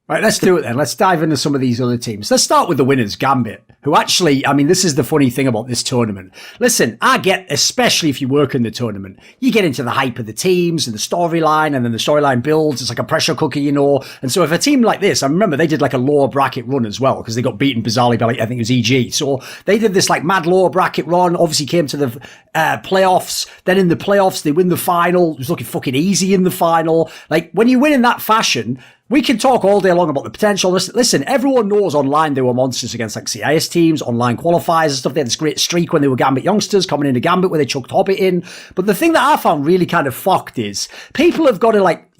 Right, let's do it then. Let's dive into some of these other teams. Let's start with the winners, Gambit, who actually, I mean, this is the funny thing about this tournament. Listen, I get, especially if you work in the tournament, you get into the hype of the teams and the storyline, and then the storyline builds. It's like a pressure cooker, you know. And so if a team like this, I remember they did like a lower bracket run as well, because they got beaten bizarrely by, like, I think it was EG. So they did this like mad lower bracket run, obviously came to the playoffs. Then in the playoffs, they win the final. It was looking fucking easy in the final. Like, when you win in that fashion, we can talk all day long about the potential. Listen, everyone knows online they were monsters against like CIS teams, online qualifiers and stuff. They had this great streak when they were Gambit youngsters coming into Gambit where they chucked Hobbit in. But the thing that I found really kind of fucked is people have got to like,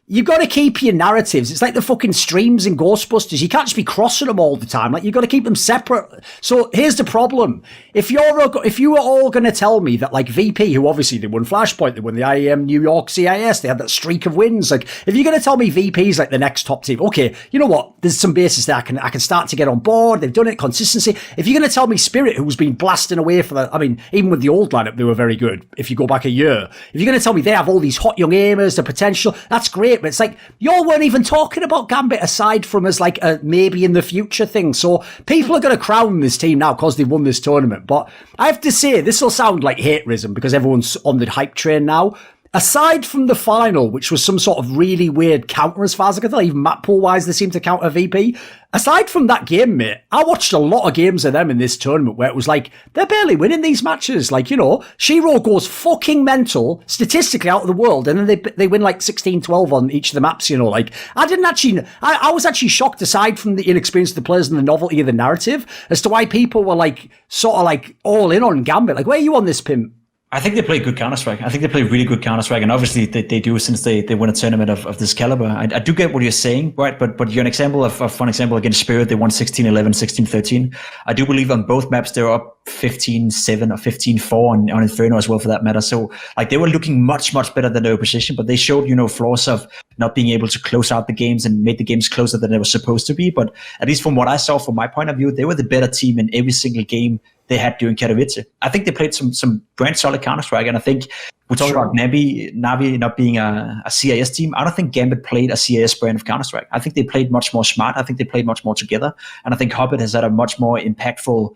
you got to keep your narratives. It's like the fucking streams in Ghostbusters. You can't just be crossing them all the time. Like, you got to keep them separate. So here's the problem. If you were all going to tell me that like VP, who obviously they won Flashpoint, they won the IEM New York CIS, they had that streak of wins. Like, if you're going to tell me VP is like the next top team, okay, you know what? There's some basis there. I can start to get on board. They've done it, consistency. If you're going to tell me Spirit, who's been blasting away for that, I mean, even with the old lineup, they were very good. If you go back a year, if you're going to tell me they have all these hot young aimers, the potential, that's great. But it's like, y'all weren't even talking about Gambit aside from as like a maybe in the future thing. So people are going to crown this team now because they won this tournament. But I have to say, this will sound like haterism because everyone's on the hype train now. Aside from the final, which was some sort of really weird counter as far as I can tell, even map pool wise, they seem to counter VP. Aside from that game, mate, I watched a lot of games of them in this tournament where it was like, they're barely winning these matches. Like, you know, Shiro goes fucking mental, statistically out of the world, and then they win like 16-12 on each of the maps, you know. Like, I was actually shocked, aside from the inexperience of the players and the novelty of the narrative, as to why people were like, sort of like all in on Gambit. Like, where are you on this, Pim? I think they play good Counter-Strike. I think they play really good Counter-Strike, and obviously they do since they win a tournament of this caliber. I do get what you're saying, right? But you're an example of a fun example against Spirit. They won 16-11, 16-13. I do believe on both maps they were up 15-7 or 15-4 on Inferno as well, for that matter. So like they were looking much, much better than their opposition, but they showed, you know, flaws of not being able to close out the games and make the games closer than they were supposed to be. But at least from what I saw, from my point of view, they were the better team in every single game they had during Katowice. I think they played some brand solid Counter-Strike, and I think we talked about Navi not being a CIS team. I don't think Gambit played a CIS brand of Counter-Strike. I think they played much more smart. I think they played much more together, and I think Hobbit has had a much more impactful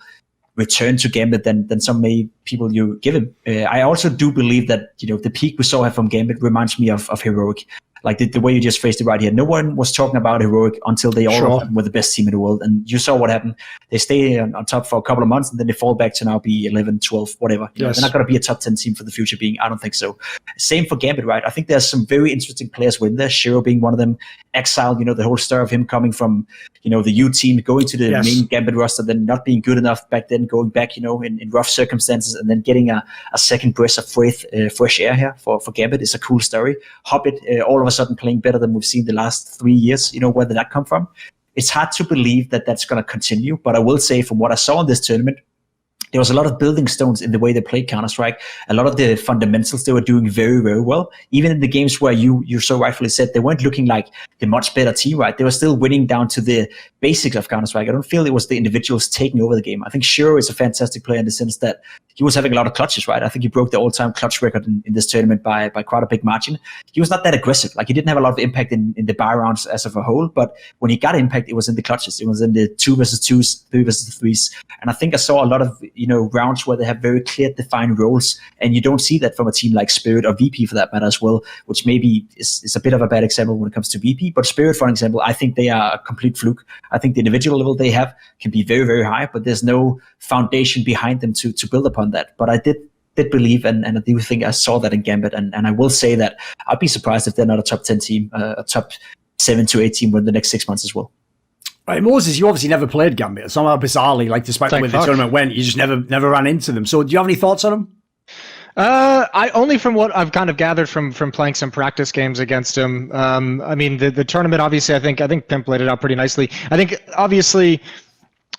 return to Gambit than some people you give him. I also do believe that, you know, the peak we saw from Gambit reminds me of Heroic. Like the way you just phrased it right here. No one was talking about Heroic until they all were the best team in the world. And you saw what happened. They stay on top for a couple of months, and then they fall back to now be 11, 12, whatever. You know, they're not going to be a top 10 team for the future being. I don't think so. Same for Gambit, right? I think there's some very interesting players within there. Shiro being one of them. Exile, you know, the whole story of him coming from, you know, the U team, going to the main Gambit roster, then not being good enough back then, going back, you know, in rough circumstances, and then getting a second breath of fresh air here for Gambit is a cool story. Hobbit, all of a sudden playing better than we've seen the last 3 years. You know, where did that come from? It's hard to believe that that's going to continue, but I will say from what I saw in this tournament, there was a lot of building stones in the way they played Counter-Strike. A lot of the fundamentals they were doing very, very well. Even in the games where you so rightfully said they weren't looking like the much better team, right? They were still winning down to the basics of Counter-Strike. I don't feel it was the individuals taking over the game. I think Shiro is a fantastic player in the sense that he was having a lot of clutches, right? I think he broke the all-time clutch record in this tournament by quite a big margin. He was not that aggressive. Like, he didn't have a lot of impact in the buy rounds as of a whole, but when he got impact, it was in the clutches. It was in the 2 versus 2s, 3 versus 3s. And I think I saw a lot of, you know, rounds where they have very clear defined roles, and you don't see that from a team like Spirit or VP for that matter as well, which maybe is a bit of a bad example when it comes to VP. But Spirit, for example, I think they are a complete fluke. I think the individual level they have can be very, very high, but there's no foundation behind them to build upon that. But I did believe, and I do think I saw that in Gambit, and I will say that I'd be surprised if they're not a top 10 team, a top 7 to 8 team within the next 6 months as well. Right, Moses, you obviously never played Gambit. Somehow bizarrely, like despite the way the tournament went, you just never ran into them. So do you have any thoughts on them? I only from what I've kind of gathered from playing some practice games against him. I mean, the tournament, obviously, I think Pimp laid it out pretty nicely. I think obviously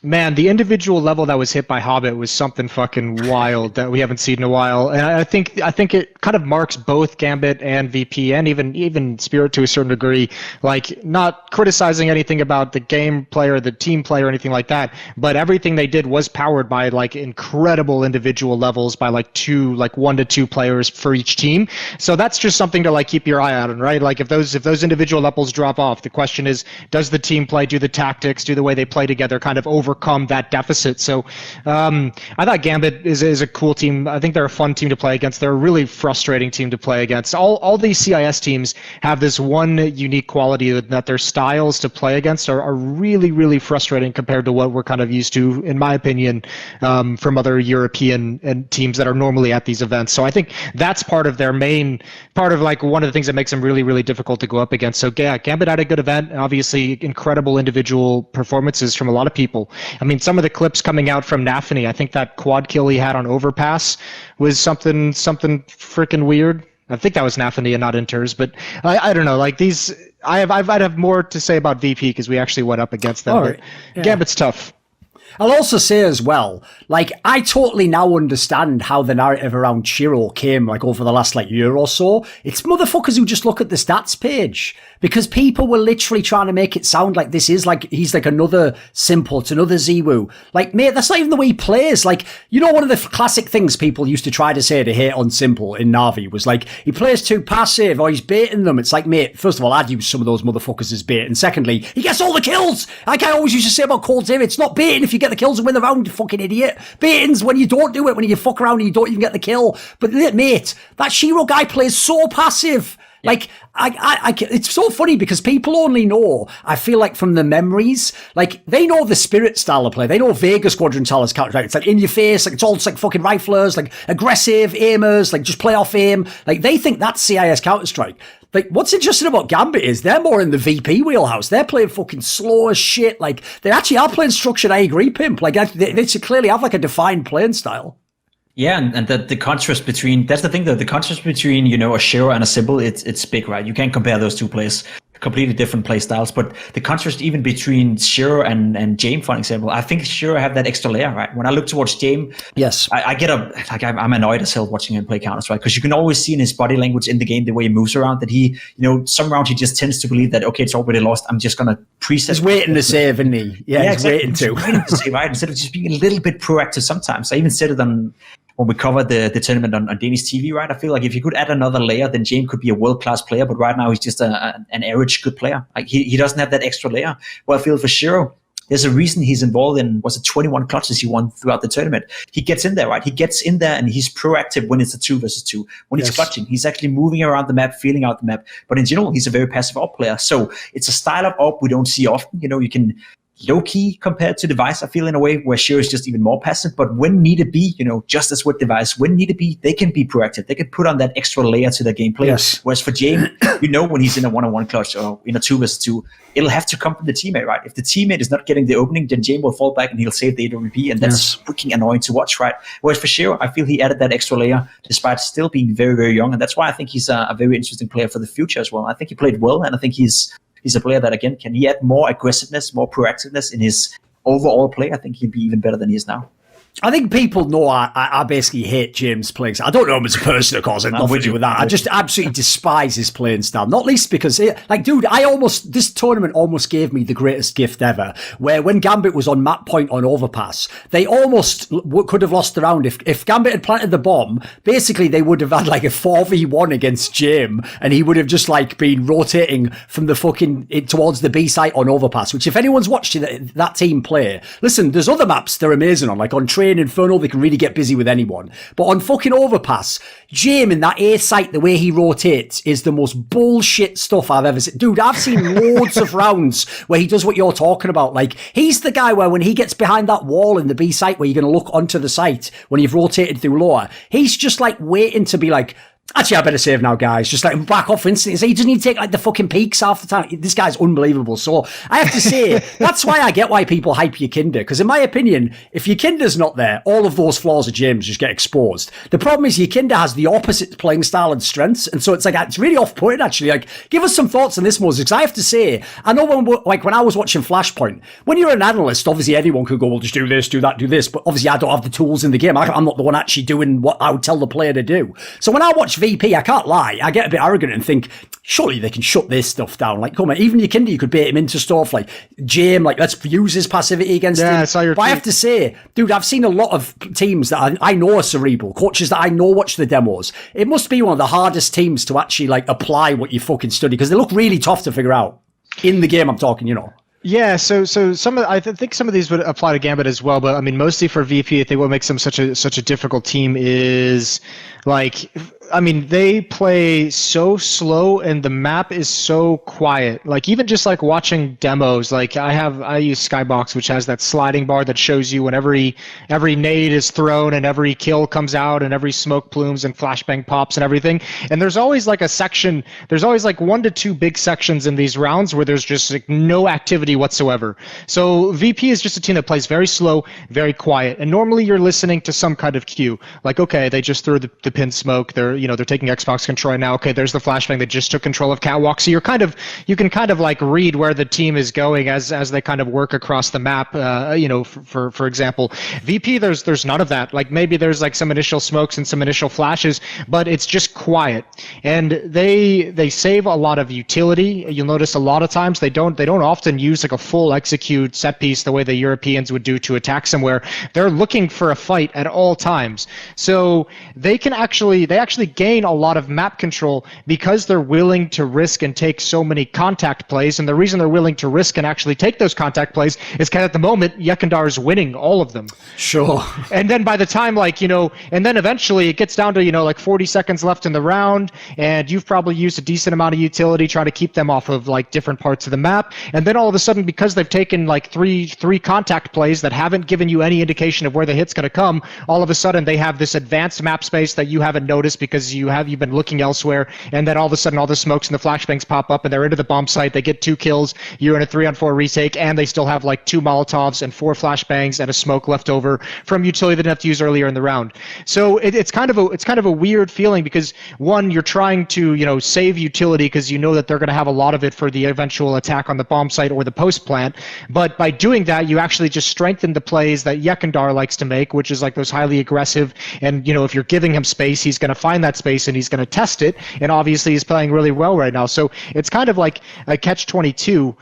Man, the individual level that was hit by Hobbit was something fucking wild that we haven't seen in a while, and I think it kind of marks both Gambit and VP, and even Spirit to a certain degree. Like, not criticizing anything about the game player, the team player, or anything like that, but everything they did was powered by like incredible individual levels by like 1 to 2 players for each team. So that's just something to like keep your eye out on, right? Like if those individual levels drop off, the question is, does the team play, do the tactics, do the way they play together kind of overcome that deficit? So I thought Gambit is a cool team. I think they're a fun team to play against. They're a really frustrating team to play against. All these CIS teams have this one unique quality that their styles to play against are really, really frustrating compared to what we're kind of used to, in my opinion, from other European and teams that are normally at these events. So I think that's part of like one of the things that makes them really, really difficult to go up against. So yeah, Gambit had a good event. Obviously, incredible individual performances from a lot of people. I mean, some of the clips coming out from Nafany, I think that quad kill he had on Overpass was something freaking weird. I think that was Nafany and not Inters, but I don't know. Like these, I'd have more to say about VP because we actually went up against them. Right. Yeah. Gambit's tough. I'll also say as well, like, I totally now understand how the narrative around Chiro came, like, over the last, like, year or so. It's motherfuckers who just look at the stats page. Because people were literally trying to make it sound like this is, like, he's like another Simple, it's another Ziwu. Like, mate, that's not even the way he plays. Like, you know, one of the classic things people used to try to say to hate on Simple in Na'Vi was, like, he plays too passive, or he's baiting them. It's like, mate, first of all, I'd use some of those motherfuckers as bait. And secondly, he gets all the kills! Like I always used to say about Cold Zero, it's not baiting if you get the kills and win the round, you fucking idiot. Baiting's when you don't do it, when you fuck around and you don't even get the kill. But mate, that Shiro guy plays so passive. Like, it's so funny because people only know, I feel like, from the memories, like, they know the Spirit style of play. They know Vega Squadron style of counter. It's like in your face, like, it's all just like fucking riflers, like aggressive aimers, like just play off aim. Like, they think that's CIS Counter-Strike. Like, what's interesting about Gambit is they're more in the VP wheelhouse. They're playing fucking slow as shit. Like, they actually are playing structured, I agree, Pimp. Like, they clearly have like a defined playing style. Yeah, and the contrast between, that's the thing though, the contrast between, you know, a Shiro and a Sybil, it's big, right? You can't compare those two players. Completely different play styles, but the contrast even between Shiro and James, for example, I think Shiro have that extra layer, right? When I look towards James, yes, I'm annoyed as hell watching him play Counter-Strike, because you can always see in his body language in the game, the way he moves around, that he, you know, some rounds he just tends to believe that, okay, it's already lost, I'm just gonna preset. He's waiting to save, isn't he? Yeah, he's exactly. waiting to. He's waiting to save, right? Instead of just being a little bit proactive sometimes. I even said it on when we covered the tournament on Danish TV, right? I feel like if you could add another layer, then James could be a world-class player, but right now he's just an average good player. Like he doesn't have that extra layer. Well, I feel for Shiro, there's a reason he's involved in, was it 21 clutches he won throughout the tournament? He gets in there, right? He gets in there and he's proactive when it's a 2 versus 2. When he's clutching, he's actually moving around the map, feeling out the map. But in general, he's a very passive AWP player. So it's a style of AWP we don't see often. You know, you can low-key compared to Device, I feel, in a way where Shiro is just even more passive, but when needed be, you know, just as with Device, when needed be, they can be proactive. They can put on that extra layer to their gameplay. Yes. Whereas for James, you know, when he's in a one-on-one clutch or in a 2 versus 2, it'll have to come from the teammate, right? If the teammate is not getting the opening, then James will fall back and he'll save the AWP, and that's freaking annoying to watch, right? Whereas for Shiro, I feel he added that extra layer despite still being very, very young, and that's why I think he's a very interesting player for the future as well. I think he played well, and I think he's a player that, again, can he add more aggressiveness, more proactiveness in his overall play? I think he'd be even better than he is now. I think people know I basically hate James' playing style. I don't know him as a person, of course. I have nothing to do with that. I just absolutely despise his playing style. Not least because, like, dude, this tournament almost gave me the greatest gift ever. Where when Gambit was on map point on Overpass, they almost could have lost the round. If Gambit had planted the bomb, basically they would have had like a 4v1 against James, and he would have just like been rotating from the fucking towards the B site on Overpass. Which, if anyone's watched that team play, listen, there's other maps they're amazing on, like on Train Inferno, they can really get busy with anyone. But on fucking Overpass, James in that A site, the way he rotates is the most bullshit stuff I've ever seen. Dude, I've seen loads of rounds where he does what you're talking about. Like, he's the guy where when he gets behind that wall in the B site where you're going to look onto the site when you've rotated through lower, he's just like waiting to be like, Actually, I better save now, guys. Just like back off instantly. So he doesn't even take like the fucking peaks half the time. This guy's unbelievable. So I have to say, that's why I get why people hype Yakinda. Because in my opinion, if Yakinda's not there, all of those flaws of James just get exposed. The problem is Yakinda has the opposite playing style and strengths. And so it's like, it's really off-putting actually. Like, give us some thoughts on this, Moses. Because I have to say, I know when I was watching Flashpoint, when you're an analyst, obviously anyone could go, well, just do this, do that, do this. But obviously I don't have the tools in the game. I'm not the one actually doing what I would tell the player to do. So when I watch VP, I can't lie, I get a bit arrogant and think, surely they can shut this stuff down. Like, come on, even Yakinda, you could bait him into stuff like Jame, like, let's use his passivity against him. I saw your tweet. I have to say, dude, I've seen a lot of teams that I know are cerebral, coaches that I know watch the demos. It must be one of the hardest teams to actually, like, apply what you fucking study, because they look really tough to figure out. In the game, I'm talking, you know. Yeah, so I think some of these would apply to Gambit as well, but I mean mostly for VP. I think what makes them such a difficult team is like, I mean, they play so slow and the map is so quiet. Like even just like watching demos, like I use Skybox, which has that sliding bar that shows you when every nade is thrown and every kill comes out and every smoke plumes and flashbang pops and everything. And there's always like a section, there's always like 1 to 2 big sections in these rounds where there's just like no activity whatsoever. So VP is just a team that plays very slow, very quiet. And normally you're listening to some kind of cue. Like, okay, they just threw the pin smoke. They're taking Xbox control right now. Okay, there's the flashbang. They just took control of Catwalk. So you can kind of like read where the team is going as they kind of work across the map. For example, VP, there's none of that. Like maybe there's like some initial smokes and some initial flashes, but it's just quiet. And they save a lot of utility. You'll notice a lot of times they don't often use like a full execute set piece the way the Europeans would do to attack somewhere. They're looking for a fight at all times. So they actually gain a lot of map control because they're willing to risk and take so many contact plays. And the reason they're willing to risk and actually take those contact plays is because at the moment Yekindar is winning all of them. Sure. And then by the time and then eventually it gets down to like 40 seconds left in the round, and you've probably used a decent amount of utility trying to keep them off of like different parts of the map. And then all of a sudden, because they've taken like three contact plays that haven't given you any indication of where the hit's going to come, all of a sudden they have this advanced map space that you haven't noticed because you've been looking elsewhere. And then all of a sudden all the smokes and the flashbangs pop up and they're into the bomb site. They get 2 kills. You're in a 3-on-4 retake, and they still have like 2 Molotovs and 4 flashbangs and a smoke left over from utility they didn't have to use earlier in the round. So it's kind of a weird feeling because one, you're trying to save utility because you know that they're going to have a lot of it for the eventual attack on the bomb site or the post plant. But by doing that, you actually just strengthen the plays that Yekindar likes to make, which is like those highly aggressive. And if you're giving him space, he's going to find that space and he's going to test it. And obviously he's playing really well right now. So it's kind of like a catch-22.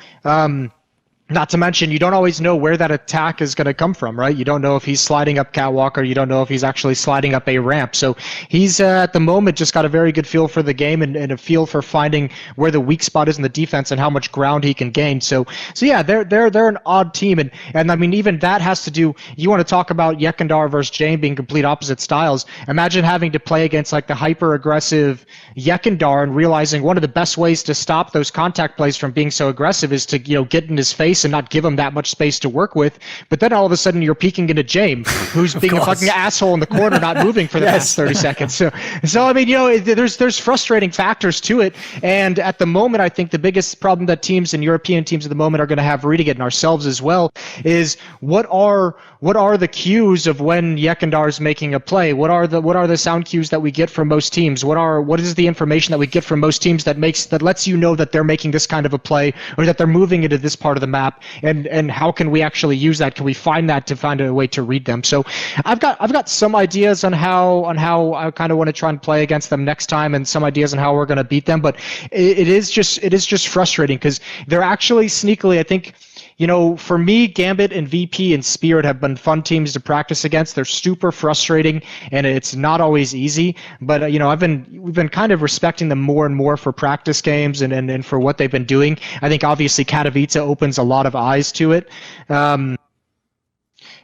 Not to mention, you don't always know where that attack is going to come from, right? You don't know if he's sliding up Catwalk or you don't know if he's actually sliding up a ramp. So he's, at the moment, just got a very good feel for the game and a feel for finding where the weak spot is in the defense and how much ground he can gain. So yeah, they're an odd team. And I mean, even that has to do, you want to talk about Yekindar versus Jane being complete opposite styles. Imagine having to play against like the hyper-aggressive Yekindar and realizing one of the best ways to stop those contact plays from being so aggressive is to, get in his face and not give him that much space to work with. But then all of a sudden you're peeking into Jame, who's being a fucking asshole in the corner, not moving for the past 30 seconds. So I mean, there's frustrating factors to it. And at the moment, I think the biggest problem that teams and European teams at the moment are going to have reading it, and ourselves as well, is what are the cues of when Yekindar is making a play? What are the sound cues that we get from most teams? What is the information that we get from most teams that lets you know that they're making this kind of a play or that they're moving into this part of the map? And how can we actually use that? Can we find a way to read them? So I've got some ideas on how I kind of want to try and play against them next time, and some ideas on how we're going to beat them. But it is just frustrating because they're actually sneakily, I think. For me, Gambit and VP and Spirit have been fun teams to practice against. They're super frustrating, and it's not always easy. But we've been kind of respecting them more and more for practice games and for what they've been doing. I think obviously Katowice opens a lot of eyes to it.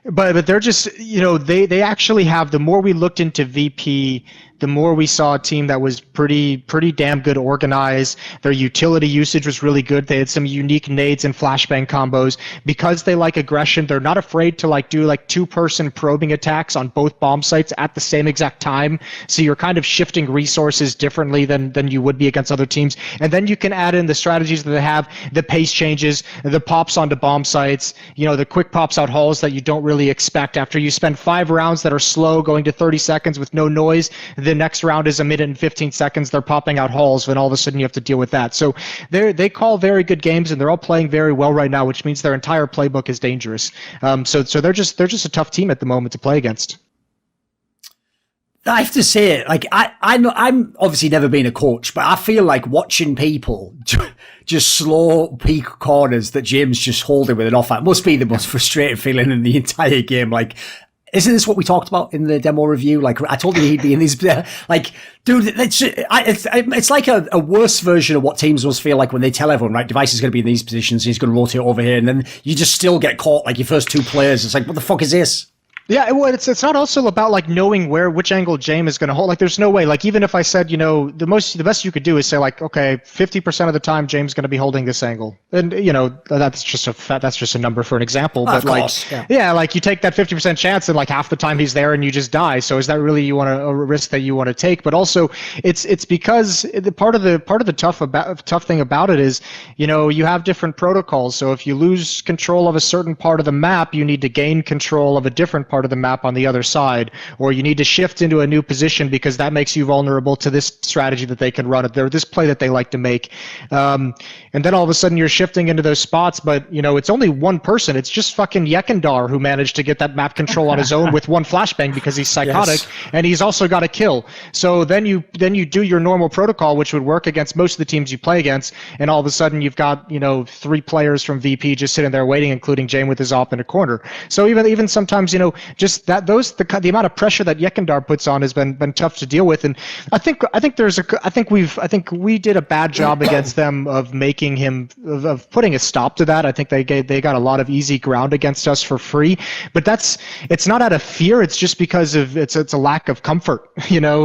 But they're just, they actually have, the more we looked into VP, the more we saw a team that was pretty damn good organized. Their utility usage was really good. They had some unique nades and flashbang combos. Because they like aggression, they're not afraid to like do like 2-person probing attacks on both bomb sites at the same exact time. So you're kind of shifting resources differently than you would be against other teams. And then you can add in the strategies that they have, the pace changes, the pops onto bomb sites, the quick pops out halls that you don't really expect. After you spend 5 rounds that are slow going to 30 seconds with no noise, the next round is a minute and 15 seconds. They're popping out halls, and all of a sudden you have to deal with that. So they call very good games, and they're all playing very well right now, which means their entire playbook is dangerous. So they're just a tough team at the moment to play against. I have to say, like, I'm obviously never been a coach, but I feel like watching people just slow peak corners that James just holding with an offer must be the most frustrating feeling in the entire game. Like, isn't this what we talked about in the demo review? Like, I told you he'd be in these, like, dude, it's like a worse version of what teams must feel like when they tell everyone, right, Device is going to be in these positions, he's going to rotate over here, and then you just still get caught, like, your first 2 players. It's like, what the fuck is this? Yeah, well, it's not also about like knowing which angle James is going to hold. Like, there's no way. Like, even if I said, the best you could do is say like, okay, 50% of the time James is going to be holding this angle, and that's just a number for an example. But like, yeah, like you take that 50% chance, and like half the time he's there, and you just die. So is that really a risk that you want to take? But also, it's because the part of the tough thing about it is, you have different protocols. So if you lose control of a certain part of the map, you need to gain control of a different part of the map on the other side, or you need to shift into a new position because that makes you vulnerable to this strategy that they can run, this play that they like to make. And then all of a sudden you're shifting into those spots, but it's only one person. It's just fucking Yekindar who managed to get that map control on his own with 1 flashbang because he's psychotic. Yes. And he's also got a kill. So then you do your normal protocol, which would work against most of the teams you play against, and all of a sudden you've got 3 players from VP just sitting there waiting, including Jane with his op in a corner. So even sometimes just that the amount of pressure that Yekindar puts on has been tough to deal with, and I think we did a bad job against them of making him of putting a stop to that. I think they got a lot of easy ground against us for free, but it's not out of fear. It's just because of it's a lack of comfort,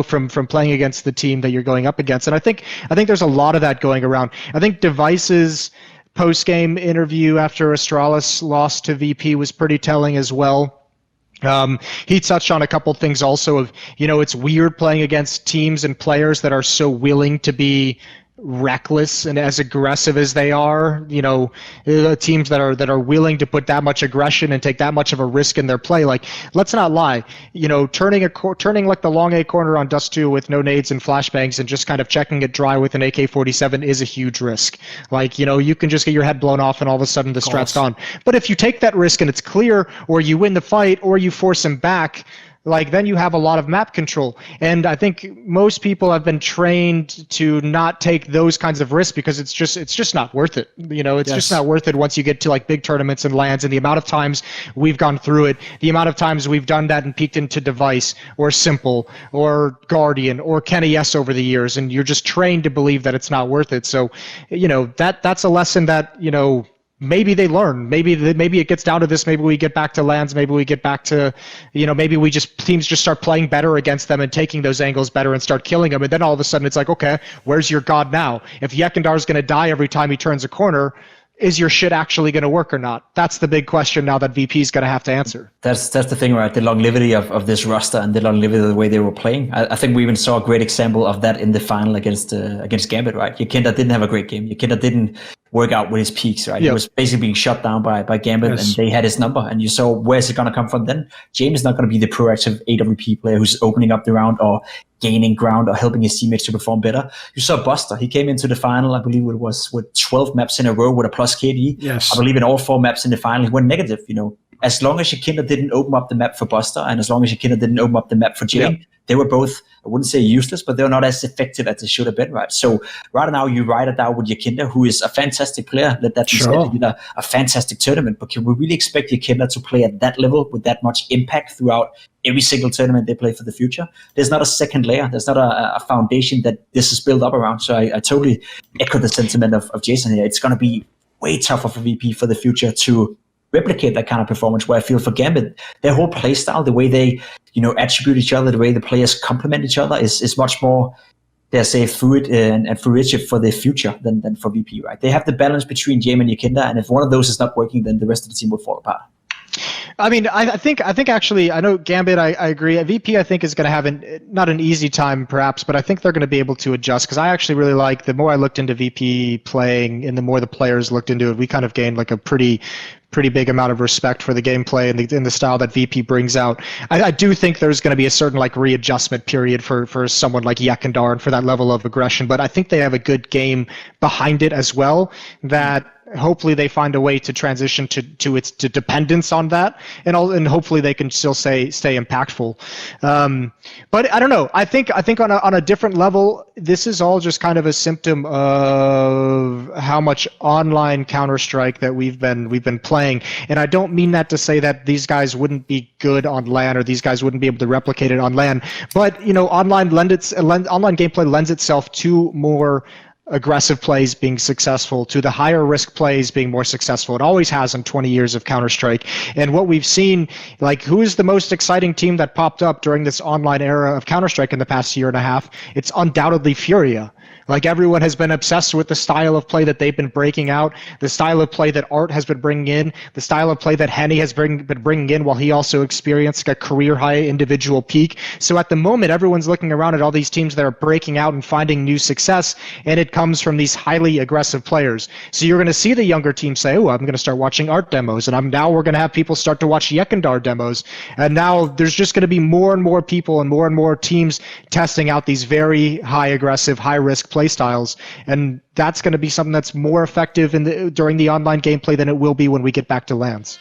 from playing against the team that you're going up against, and I think there's a lot of that going around. I think Device's post-game interview after Astralis lost to VP was pretty telling as well. He touched on a couple things also of, it's weird playing against teams and players that are so willing to be reckless and as aggressive as they are, teams that are willing to put that much aggression and take that much of a risk in their play. Like, let's not lie, turning like the long A corner on Dust 2 with no nades and flashbangs and just kind of checking it dry with an AK-47 is a huge risk. Like, you can just get your head blown off and all of a sudden the strat's gone. But if you take that risk and it's clear, or you win the fight, or you force him back, like, then you have a lot of map control. And I think most people have been trained to not take those kinds of risks because it's just not worth it. It's just not worth it once you get to like big tournaments and lands, and the amount of times we've gone through it, the amount of times we've done that and peeked into Device or Simple or Guardian or Kenny S over the years, and you're just trained to believe that it's not worth it. So, that's a lesson that, maybe they learn. Maybe it gets down to this. Maybe we get back to lands. Maybe we get back to, maybe teams just start playing better against them and taking those angles better and start killing them. And then all of a sudden it's like, okay, where's your god now? If Yekindar is going to die every time he turns a corner, is your shit actually going to work or not? That's the big question now that VP is going to have to answer. That's the thing, right? The longevity of this roster and the longevity of the way they were playing. I think we even saw a great example of that in the final against Gambit, right? Yekindar didn't have a great game. Yekindar didn't work out with his peaks, right? Yep. He was basically being shut down by Gambit, and they had his number. And you saw, where's it going to come from then? James is not going to be the proactive AWP player who's opening up the round or gaining ground or helping his teammates to perform better. You saw Buster. He came into the final, I believe it was with 12 maps in a row with a plus KD. Yes. I believe in all 4 maps in the final, he went negative, As long as Yekindar didn't open up the map for Buster, and as long as Yekindar didn't open up the map for Jane, they were both, I wouldn't say useless, but they were not as effective as they should have been, right? So right now you ride it out with Yekindar, who is a fantastic player. Let that be said, he did a fantastic tournament. But can we really expect Yekindar to play at that level with that much impact throughout every single tournament they play for the future? There's not a second layer. There's not a foundation that this is built up around. So I totally echo the sentiment of Jason here. It's going to be way tougher for VP for the future to replicate that kind of performance. Where I feel for Gambit, their whole play style, the way they attribute each other, the way the players complement each other is much more, dare say, fluid and fruitive for the future than for VP, right? They have the balance between Jame and Yakinda, and if one of those is not working, then the rest of the team will fall apart. I mean, I think actually, I know Gambit, I agree. VP, I think, is going to have not an easy time, perhaps, but I think they're going to be able to adjust, because I actually really like, the more I looked into VP playing and the more the players looked into it, we kind of gained like a pretty big amount of respect for the gameplay and the style that VP brings out. I do think there's going to be a certain like readjustment period for someone like Yakindar and for that level of aggression, but I think they have a good game behind it as well, that hopefully they find a way to transition to its dependence on that, and hopefully they can still stay impactful. But I don't know. I think on a different level, this is all just kind of a symptom of how much online Counter-Strike that we've been playing. And I don't mean that to say that these guys wouldn't be good on LAN, or these guys wouldn't be able to replicate it on LAN. But online gameplay lends itself to more aggressive plays being successful, to the higher risk plays being more successful. It always has in 20 years of Counter-Strike. And what we've seen, like, who is the most exciting team that popped up during this online era of Counter-Strike in the past year and a half? It's undoubtedly Furia. Like, everyone has been obsessed with the style of play that they've been breaking out, the style of play that Art has been bringing in, the style of play that Henny has been bringing in, while he also experienced a career-high individual peak. So at the moment, everyone's looking around at all these teams that are breaking out and finding new success, and it comes from these highly aggressive players. So you're going to see the younger teams say, I'm going to start watching Art demos, and now we're going to have people start to watch Yekindar demos, and now there's just going to be more and more people and more teams testing out these very high aggressive, high risk play styles, and that's going to be something that's more effective during the online gameplay than it will be when we get back to LANs.